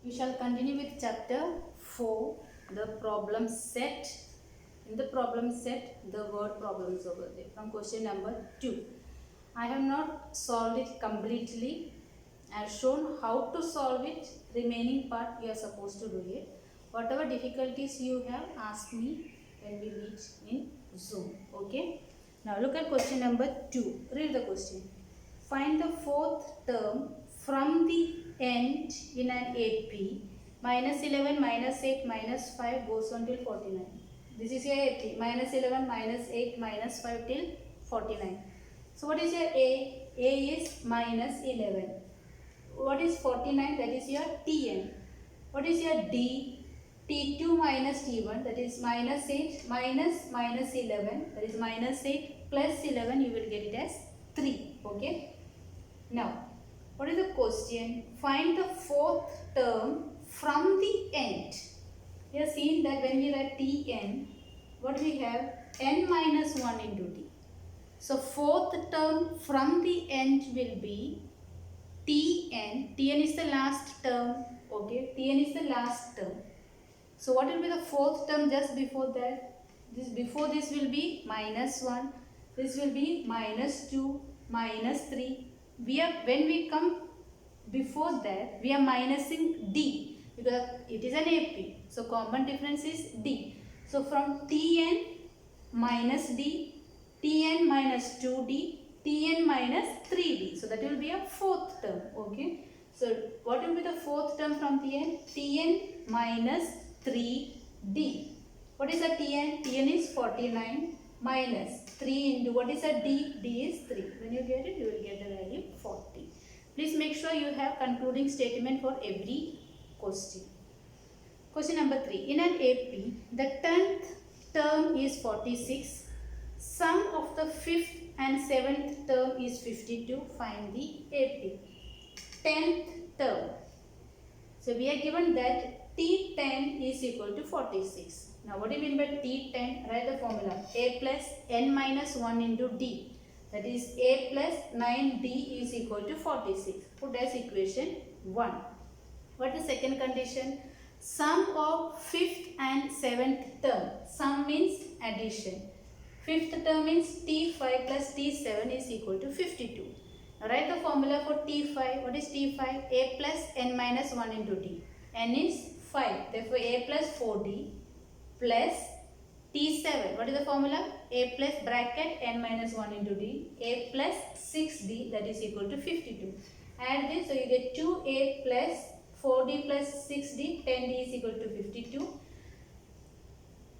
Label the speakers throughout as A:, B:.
A: We shall continue with chapter 4, the problem set. In the problem set, the word problems over there from question number 2. I have not solved it completely. I have shown how to solve it. Remaining part you are supposed to do it. Whatever difficulties you have, ask me when we meet in Zoom. Okay. Now look at question number 2. Read the question. Find the fourth term from the end in an AP. Minus 11, minus 8, minus 5 goes on till 49. This is your AP. Minus 11, minus 8, minus 5 till 49. So what is your A? A is minus 11. What is 49? That is your Tn. What is your D? T2 minus T1, that is minus 8 minus 11, that is minus 8 plus 11, you will get it as 3. Okay. Now, what is the question? Find the fourth term from the end. We have seen that when we write Tn, what we have? N minus 1 into T. So, fourth term from the end will be Tn. Tn is the last term. Okay, Tn is the last term. So, what will be the fourth term just before that? Before this will be minus 1. This will be minus 2, minus 3. When we come before that, we are minusing D because it is an AP. So, common difference is D. So, from Tn minus D, Tn minus 2D, Tn minus 3D. So, that will be a fourth term. Okay. So, what will be the fourth term from Tn? Tn minus 3D. What is a Tn? Tn is 49 minus 3 into what is a D? D is 3. When you get it, you will get the value 40. Please make sure you have concluding statement for every question. Question number 3. In an AP, the 10th term is 46. Sum of the 5th and 7th term is 52. Find the AP. 10th term. So, we are given that T10 is equal to 46. Now, what do you mean by T10? Write the formula. A plus N minus 1 into D. That is A plus 9D is equal to 46. Put as equation 1. What is second condition? Sum of 5th and 7th term. Sum means addition. 5th term means T5 plus T7 is equal to 52. Now, write the formula for T5. What is T5? A plus N minus 1 into D. N is 5. Therefore, A plus 4D plus T7. What is the formula? A plus bracket N minus 1 into D. A plus 6D, that is equal to 52. Add this, so you get 2A plus 4D plus 6D. 10D is equal to 52.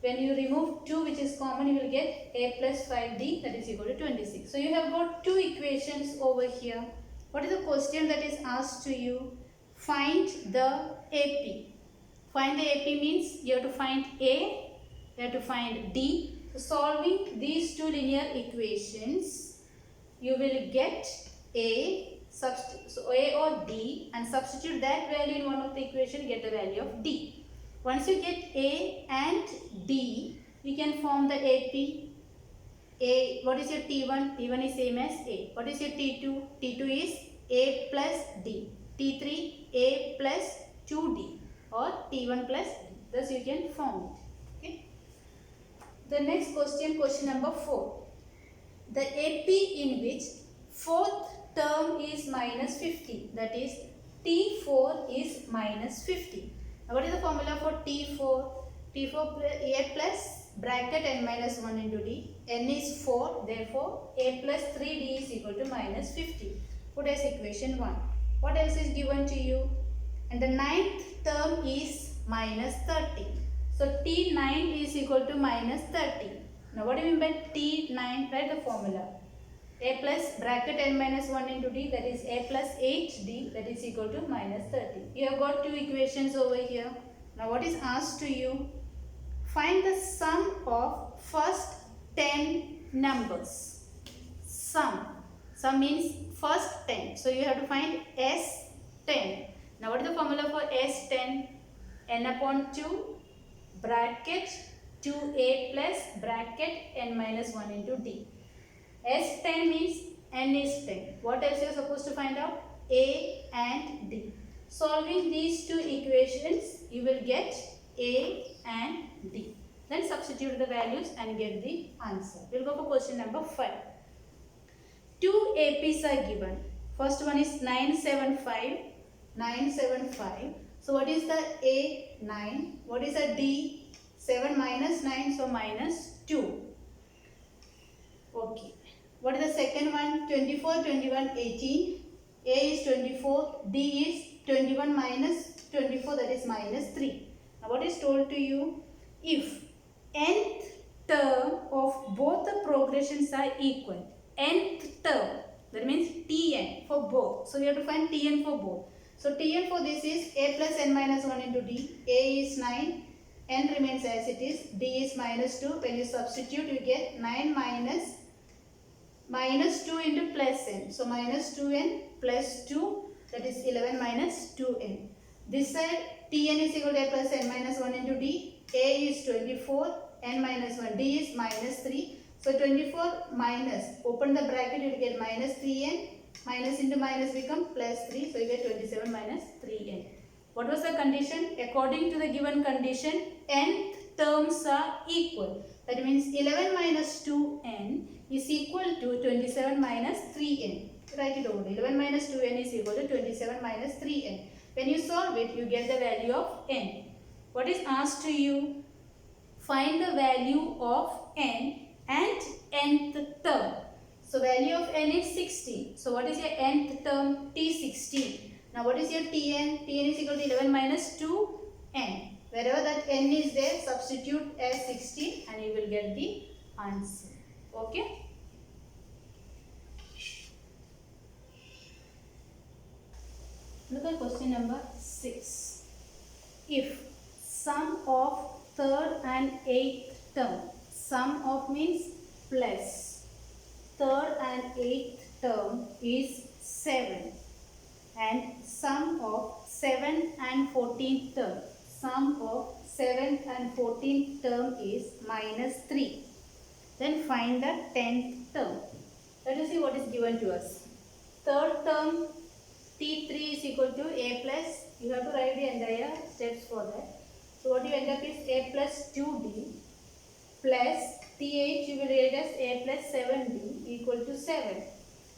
A: When you remove 2, which is common, you will get A plus 5D, that is equal to 26. So, you have got two equations over here. What is the question that is asked to you? Find the AP. Find the AP means you have to find A, you have to find D. So, solving these two linear equations, you will get A, so A or D, and substitute that value in one of the equation, get the value of D. Once you get A and D, we can form the AP. A, what is your T1? T1 is same as A. What is your T2? T2 is A plus D. T3, A plus 2D or T1 plus D. Thus you can form it. Okay. The next question, question number 4. The AP in which fourth term is minus 50. That is T4 is minus 50. Now, what is the formula for T4? T4 A plus bracket N minus 1 into D. N is 4. Therefore, A plus 3D is equal to minus 50. Put as equation 1. What else is given to you? And the 9th term is minus 30. So, T9 is equal to minus 30. Now, what do you mean by T9? Write the formula. A plus bracket N minus 1 into D, that is A plus 8D, that is equal to minus 30. You have got two equations over here. Now, what is asked to you? Find the sum of first 10 numbers. Sum. Sum means first 10. So, you have to find S10. Now, what is the formula for S10? N upon 2 bracket 2A plus bracket N minus 1 into D. S10 means N is 10. What else you are supposed to find out? A and D. Solving these two equations, you will get A and D. Then substitute the values and get the answer. We'll go for question number 5. Two APs are given. First one is 975. 975. So what is the A? 9. What is the D? 7 minus 9, so minus 2. Okay. What is the second one? 24, 21, 18. A is 24, D is 21 minus 24, that is minus 3. Now what is told to you? If nth term of both the progressions are equal, nth term, that means Tn for both. So we have to find Tn for both. So Tn for this is A plus n minus 1 into D. A is 9, n remains as it is, D is minus 2. When you substitute, you get 9 minus 2 into plus n. So minus 2n plus 2, that is 11 minus 2n. This side Tn is equal to A plus n minus 1 into D. A is 24, n minus 1, D is minus 3. So 24 minus, open the bracket, you will get minus 3n. Minus into minus become plus 3. So you get 27 minus 3n. What was the condition? According to the given condition, nth terms are equal. That means 11 minus 2n is equal to 27 minus 3n. Write it over. 11 minus 2n is equal to 27 minus 3n. When you solve it, you get the value of n. What is asked to you? Find the value of n and nth term. So value of n is 16. So what is your nth term? T16. Now what is your Tn? Tn is equal to 11 minus 2n. Wherever that n is there, substitute as 16 and you will get the answer. Okay. Look at question number 6. If sum of third and eighth term, sum of means plus, third and eighth term is 7 and sum of 7th and 14th term, sum of 7th and 14th term is minus 3. Then find the 10th term. Let us see what is given to us. Third term T3 is equal to A plus, you have to write the entire steps for that. So what you end up is A plus 2D plus Th you will write as A plus 7D equal to 7.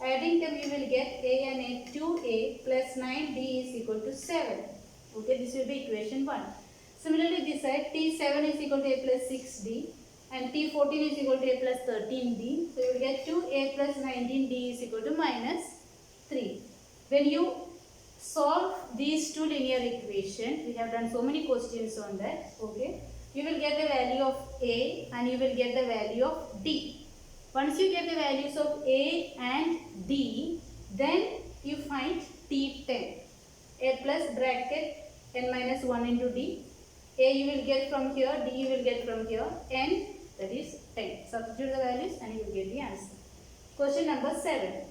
A: Adding them you will get A and A, 2A plus 9D is equal to 7. Okay, this will be equation 1. Similarly this side T7 is equal to A plus 6D and T14 is equal to A plus 13D. So you will get 2A plus 19D is equal to minus 3. When you solve these two linear equations, we have done so many questions on that, okay, you will get the value of A and you will get the value of D. Once you get the values of A and D, then you find T10. A plus bracket n minus 1 into D. A you will get from here, D you will get from here, n that is 10. Substitute the values and you will get the answer. Question number 7.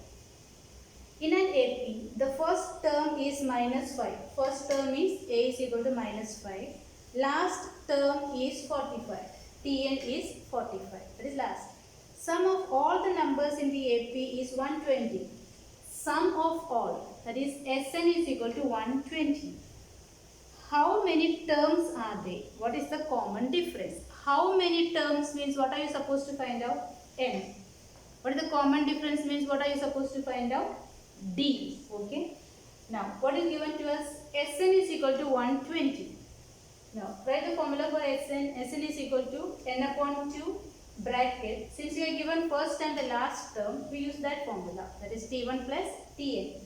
A: In an AP, the first term is minus 5. First term is A is equal to minus 5. Last term is 45. Tn is 45. That is last. Sum of all the numbers in the AP is 120. Sum of all, that is Sn is equal to 120. How many terms are they? What is the common difference? How many terms means what are you supposed to find out? N. What is the common difference means what are you supposed to find out? D. Okay. Now what is given to us? Sn is equal to 120. Now write the formula for Sn. Sn is equal to n upon 2 bracket. Since we are given first and the last term, we use that formula. That is T1 plus Tn.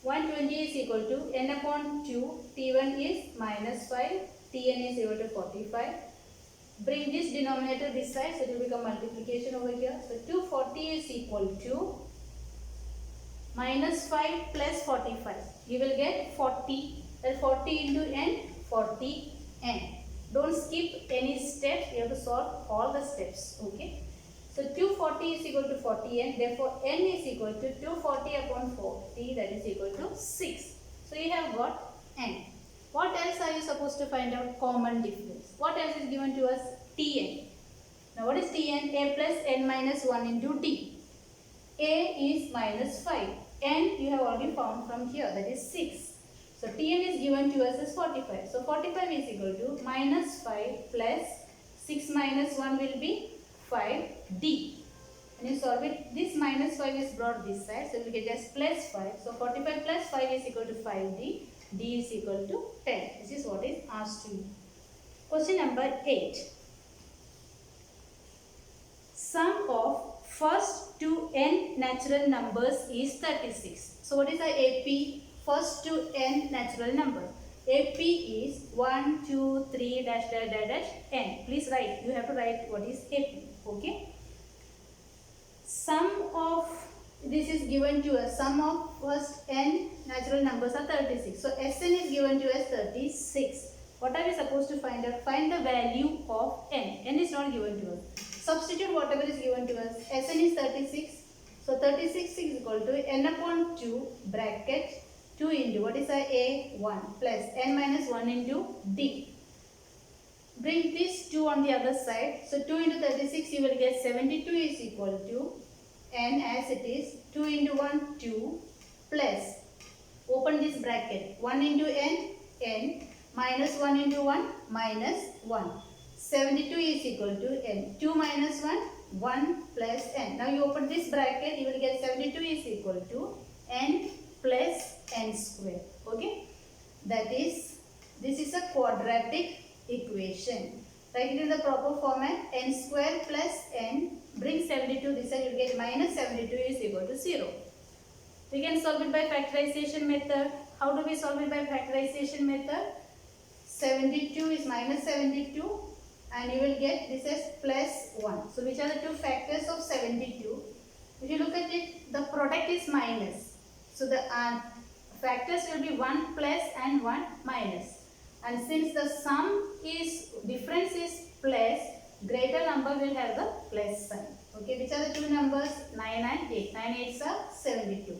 A: 120 is equal to n upon 2. T1 is minus 5. Tn is equal to 45. Bring this denominator this side, so it will become multiplication over here. So 240 is equal to minus 5 plus 45. You will get 40. That 40 into n, 40 n. Don't skip any steps. You have to solve all the steps. Okay. So 240 is equal to 40n. Therefore, n is equal to 240 upon 40. That is equal to 6. So you have got n. What else are you supposed to find out? Common difference. What else is given to us? Tn. Now what is Tn? A plus n minus 1 into D. A is minus 5. N you have already found from here. That is 6. So Tn is given to us as 45. So 45 is equal to minus 5 plus 6 minus 1 will be 5d. When you solve it, this minus 5 is brought this side, so we get just plus 5. So 45 plus 5 is equal to 5d. D is equal to 10. This is what is asked to you. Question number 8. Sum of first to n natural numbers is 36. So what is the AP? First to n natural number. AP is 1, 2, 3, dash, dash, dash, dash, n. Please write. You have to write what is AP. Okay. Sum of, this is given to us, sum of first n natural numbers are 36. So Sn is given to us 36. What are we supposed to find out? Find the value of n. N is not given to us. Substitute whatever is given to us. Sn is 36. So 36 is equal to n upon 2 bracket 2 into what is a 1 plus n minus 1 into d. Bring this 2 on the other side. So 2 into 36 you will get 72 is equal to n as it is 2 into 1 2 plus open this bracket 1 into n minus 1 into 1 minus 1. 72 is equal to n. 2 minus 1 1 plus n. Now you open this bracket you will get 72 is equal to n plus n square. Okay. That is, this is a quadratic equation. Write it in the proper format. N square plus n, bring 72 this side, you will get minus 72 is equal to 0. We can solve it by factorization method. How do we solve it by factorization method? 72 is minus 72 and you will get this as plus 1. So which are the two factors of 72? If you look at it, the product is minus. So the factors will be 1 plus and 1 minus. And since the sum is, difference is plus, greater number will have the plus sign. Okay, which are the two numbers? 9 and 8. 9 8s are 72.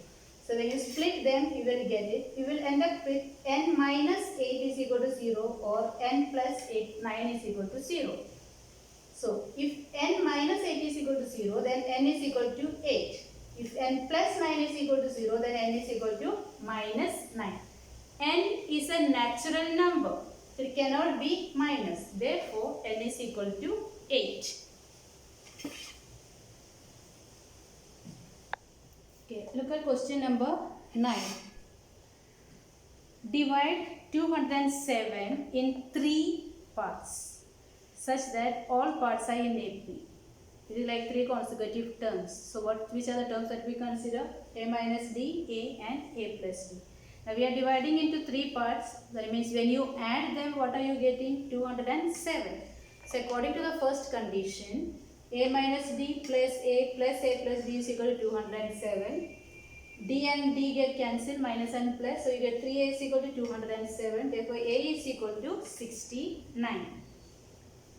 A: So when you split them, you will get it. You will end up with n minus 8 is equal to 0 or n plus 9 is equal to 0. So if n minus 8 is equal to 0, then n is equal to 8. If n plus 9 is equal to 0, then n is equal to minus 9. N is a natural number. It cannot be minus. Therefore, n is equal to 8. Okay, look at question number 9. Divide 207 in 3 parts such that all parts are in AP. It is like 3 consecutive terms. So which are the terms that we consider? A minus D, A and A plus D. Now we are dividing into 3 parts. That means when you add them, what are you getting? 207. So according to the first condition, A minus D plus A plus D is equal to 207. D and D get cancelled, minus and plus. So you get 3A is equal to 207. Therefore A is equal to 69.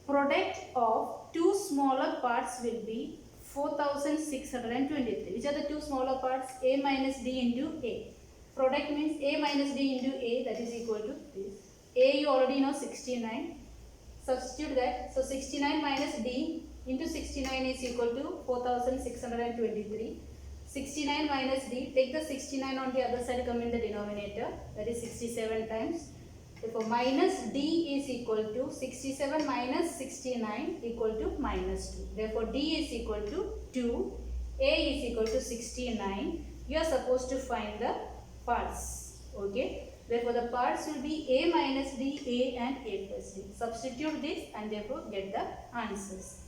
A: Product of 2 smaller parts will be 4623. Which are the 2 smaller parts? A minus D into A. Product means A minus D into A, that is equal to this. A you already know 69. Substitute that. So 69 minus D into 69 is equal to 4623. 69 minus D, take the 69 on the other side, come in the denominator, that is 67 times. Therefore minus D is equal to 67 minus 69 equal to minus 2. Therefore D is equal to 2, A is equal to 69. You are supposed to find the parts. Okay. Therefore the parts will be A minus D, A and A plus D. Substitute this and therefore get the answers.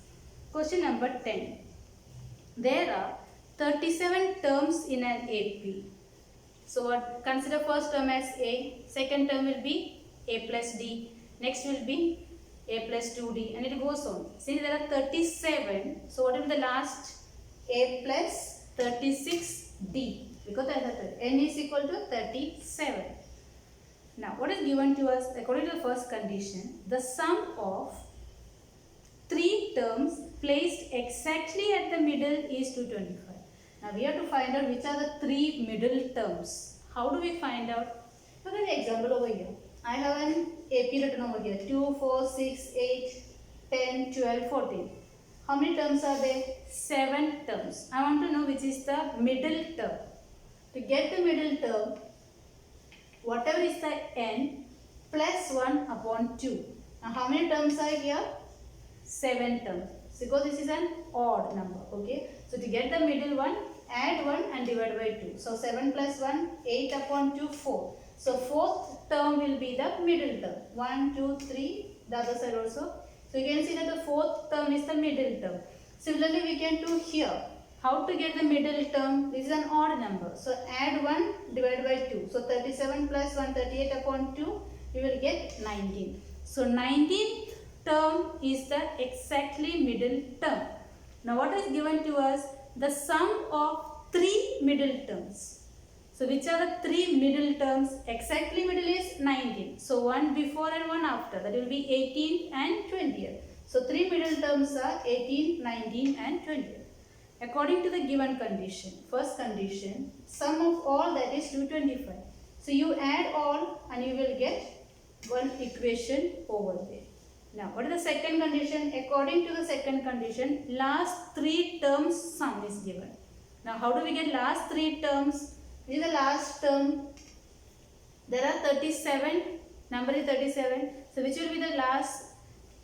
A: Question number 10. There are 37 terms in an AP. So what? Consider first term as A, second term will be A plus D, next will be A plus 2D and it goes on. Since there are 37, so what will be the last? A plus 36D, because n is equal to 37. Now what is given to us according to the first condition? The sum of 3 terms placed exactly at the middle is 225. Now we have to find out which are the 3 middle terms. How do we find out? Look at the example over here. I have an AP written over here. 2, 4, 6, 8, 10, 12, 14. How many terms are there? 7 terms. I want to know which is the middle term. To get the middle term, whatever is the n plus 1 upon 2. Now how many terms are here? 7 terms. So because this is an odd number, okay. So to get the middle one, add 1 and divide by 2. So 7 plus 1, 8 upon 2, 4. So fourth term will be the middle term. 1, 2, 3, the other side also. So you can see that the fourth term is the middle term. Similarly, we can do here. How to get the middle term? This is an odd number. So add 1, divide by 2. So 37 plus 1, 38 upon 2, we will get 19. So 19th term is the exactly middle term. Now what is given to us? The sum of 3 middle terms. So which are the 3 middle terms? Exactly middle is 19. So one before and one after. That will be 18th and 20th. So 3 middle terms are 18, 19 and 20th. According to the given condition, first condition, sum of all, that is 225. So you add all and you will get one equation over there. Now what is the second condition? According to the second condition, last 3 terms sum is given. Now how do we get last 3 terms? This is the last term. There are 37. Number is 37. So which will be the last?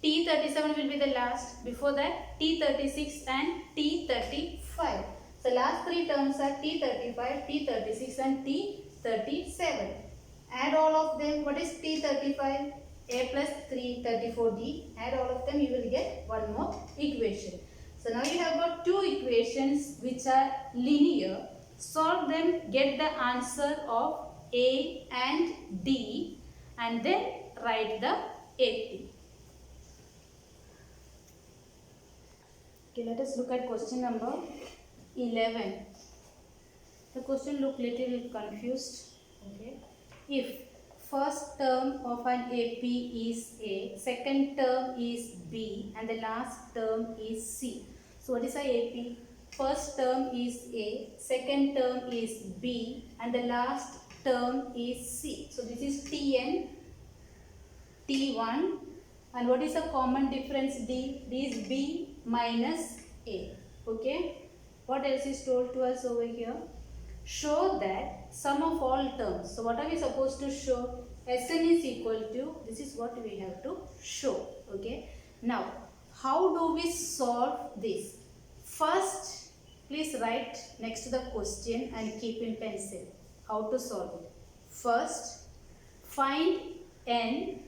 A: T37 will be the last. Before that T36 and T35. So last 3 terms are T35, T36 and T37. Add all of them. What is T35? A plus 3, 34D. Add all of them, you will get one more equation. So now you have got 2 equations which are linear. Solve them, get the answer of A and D and then write the AP. Okay, let us look at question number 11. The question look little confused. Okay, if first term of an AP is A, second term is B and the last term is C. So what is a AP? First term is A, second term is B and the last term is C. So this is Tn, T1 and what is the common difference D? D is B minus A. Okay. What else is told to us over here? Show that sum of all terms. So what are we supposed to show? Sn is equal to, this is what we have to show. Okay. Now how do we solve this? First, please write next to the question and keep in pencil how to solve it. First, find n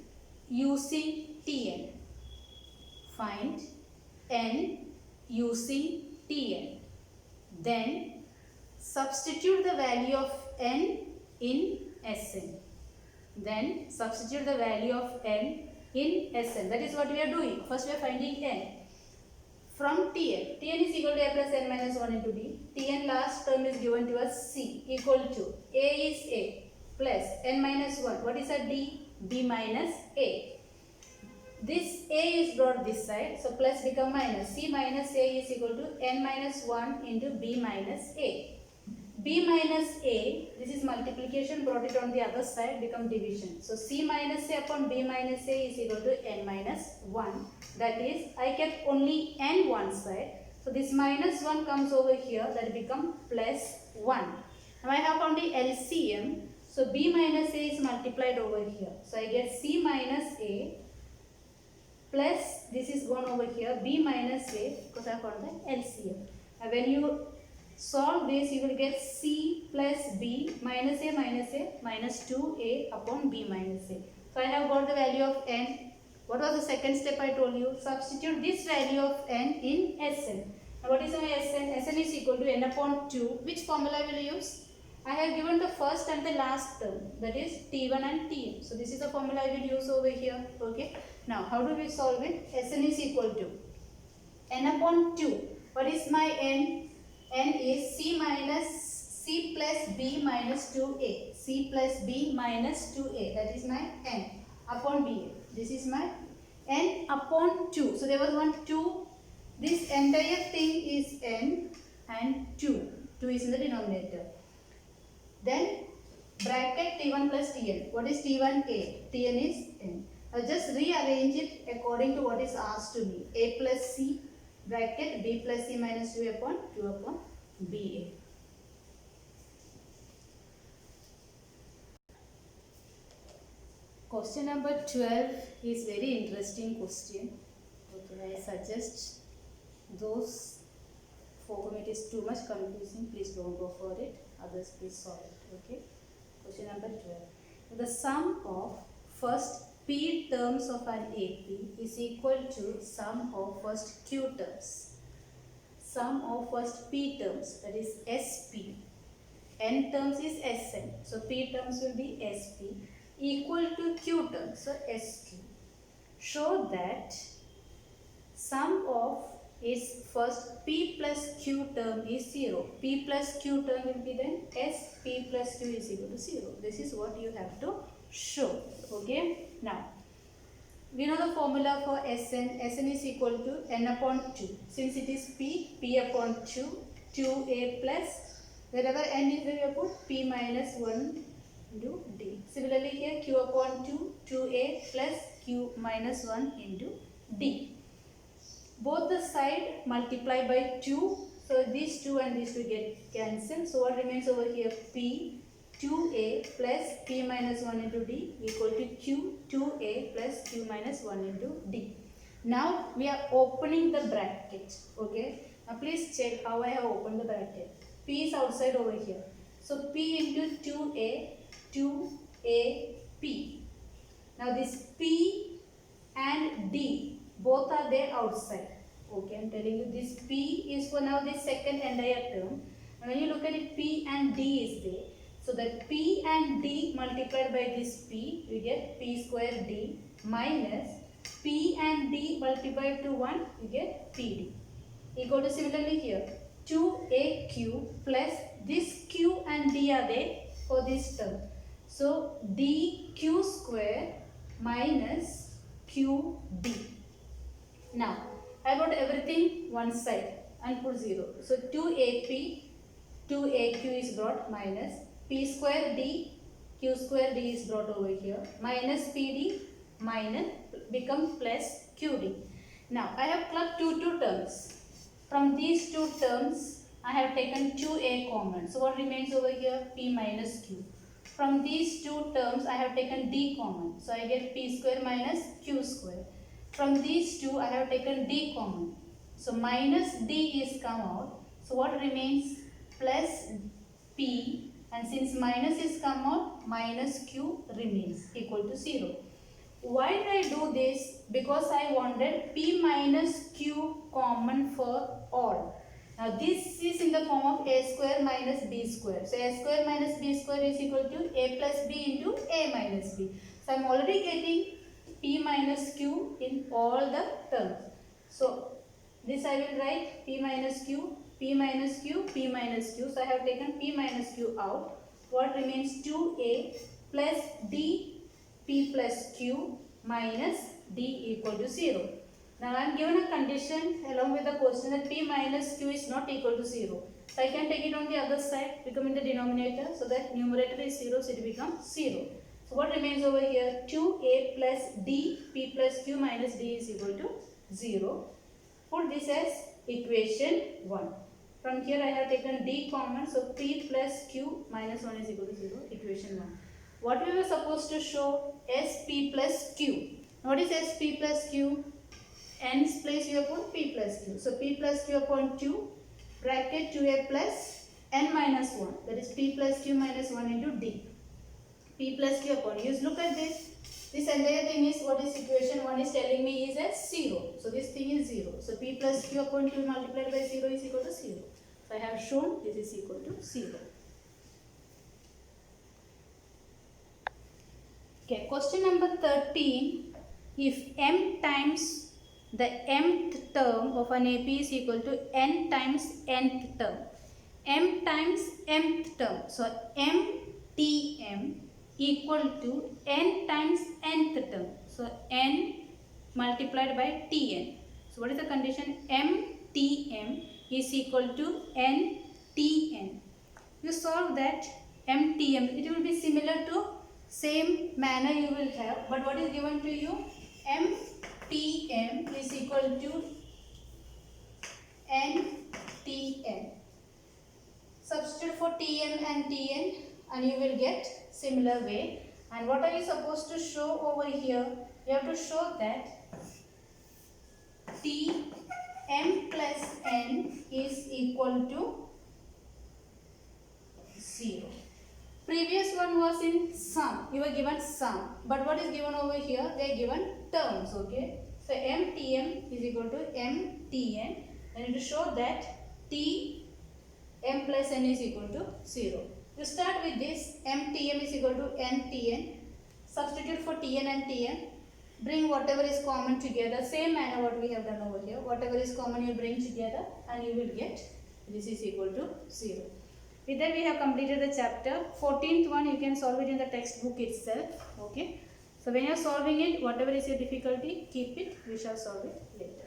A: using Tn. Find n using Tn. Then substitute the value of n in Sn. Then substitute the value of n in Sn. That is what we are doing. First we are finding n. From Tn. Tn is equal to A plus n minus 1 into D. Tn last term is given to us C equal to A is A plus n minus 1. What is a D? B minus A. This A is brought this side. So plus become minus. C minus A is equal to n minus 1 into B minus A. B minus A, this is multiplication, brought it on the other side, become division. So C minus A upon B minus A is equal to n minus 1. That is, I kept only n one side. So this minus 1 comes over here, that become plus 1. Now I have found the LCM. So B minus A is multiplied over here. So I get C minus A plus, this is gone over here, B minus A, because I found the LCM. Now when you solve this, you will get C plus B minus A minus 2A upon B minus A. So I have got the value of n. What was the second step I told you? Substitute this value of n in Sn. Now what is my Sn? Sn is equal to n upon 2. Which formula I will use? I have given the first and the last term, that is T1 and Tn. So this is the formula I will use over here. Okay. Now how do we solve it? Sn is equal to n upon 2. What is my n? N is C plus B minus 2A. C plus B minus 2A. That is my n upon BA. This is my n upon 2. So there was one 2. This entire thing is n and 2. 2 is in the denominator. Then bracket T1 plus Tn. What is T1A? Tn is n. Now just rearrange it according to what is asked to me. A plus C bracket B plus C minus 2 upon BA. Question number 12 is very interesting question. Okay, I suggest those for whom it is too much confusing, please don't go for it. Others, please solve it. Okay. Question number 12. The sum of first P terms of an AP is equal to sum of first Q terms. Sum of first P terms, that is SP. N terms is Sn. So P terms will be SP equal to Q terms. So SQ. Show that sum of is first P plus Q term is 0. P plus Q term will be then SP plus Q is equal to 0. This is what you have to show. Okay. Now, we know the formula for Sn. Sn is equal to n upon 2. Since it is P upon 2, 2a plus, wherever n is there, we put P minus 1 into D. Similarly here, Q upon 2, 2a plus Q minus 1 into D. Both the side multiply by 2. So these 2 and these 2 get cancelled. So what remains over here? P 2a plus P minus 1 into D equal to Q 2a plus Q minus 1 into D. Now we are opening the bracket. Okay. Now please check how I have opened the bracket. P is outside over here. So P into 2a, P. Now this P and D both are there outside. Okay, I am telling you this P is for now this second entire term. And when you look at it, P and D is there. So that P and D multiplied by this P, you get P square D minus P and D multiplied to 1, you get PD. Equal to similarly here 2AQ plus this Q and D are there for this term. So DQ square minus QD. Now I got everything one side and put 0. So 2AP, 2AQ is brought minus P square D, Q square D is brought over here minus PD minus become plus QD. Now I have clubbed two terms. From these two terms I have taken 2A common. So what remains over here? P minus Q. From these two terms I have taken D common. So I get P square minus Q square. From these two I have taken D common. So minus D is come out. So what remains? Plus P, and since minus is come out, minus Q remains equal to 0. Why did I do this? Because I wanted P minus Q common for all. Now this is in the form of A square minus B square. So A square minus B square is equal to A plus B into A minus B. So I am already getting P minus Q in all the terms. So this I will write P minus Q, P minus Q, P minus Q. So I have taken P minus Q out. What remains? 2A plus D P plus Q minus D equal to 0. Now I am given a condition along with the question that P minus Q is not equal to 0. So I can take it on the other side, become in the denominator, so that numerator is 0, so it becomes 0. So what remains over here? 2A plus D P plus Q minus D is equal to 0. Put this as equation 1. From here I have taken D common, so P plus Q minus 1 is equal to 0, equation 1. What we were supposed to show? SP plus Q. What is SP plus Q? N's place you put P plus Q. So P plus Q upon 2, bracket 2A plus N minus 1. That is P plus Q minus 1 into D. P plus Q upon, use look at this. This entire thing is, what is equation 1 is telling me is as 0. So this thing is 0. So P plus Q upon 2 multiplied by 0 is equal to 0. So I have shown this is equal to 0. Okay, question number 13. If m times the mth term of an AP is equal to n times nth term. M times mth term. So mTm equal to n times nth term. So n multiplied by Tn. So what is the condition? mTm is equal to nTn. You solve that mTm. It will be similar to same manner you will have. But what is given to you? mTm is equal to nTn. Substitute for Tm and Tn and you will get similar way. And what are you supposed to show over here? You have to show that T m plus n is equal to 0. Previous one was in sum. You were given sum. But what is given over here? They are given terms. Okay. So mtm is equal to mtn. And you need to show that T m plus n is equal to 0. You start with this. mtm is equal to ntn. Substitute for tn and tn. Bring whatever is common together. Same manner what we have done over here. Whatever is common you bring together and you will get this is equal to 0. With that we have completed the chapter. 14th one you can solve it in the textbook itself. Okay. So when you are solving it, whatever is your difficulty, keep it. We shall solve it later.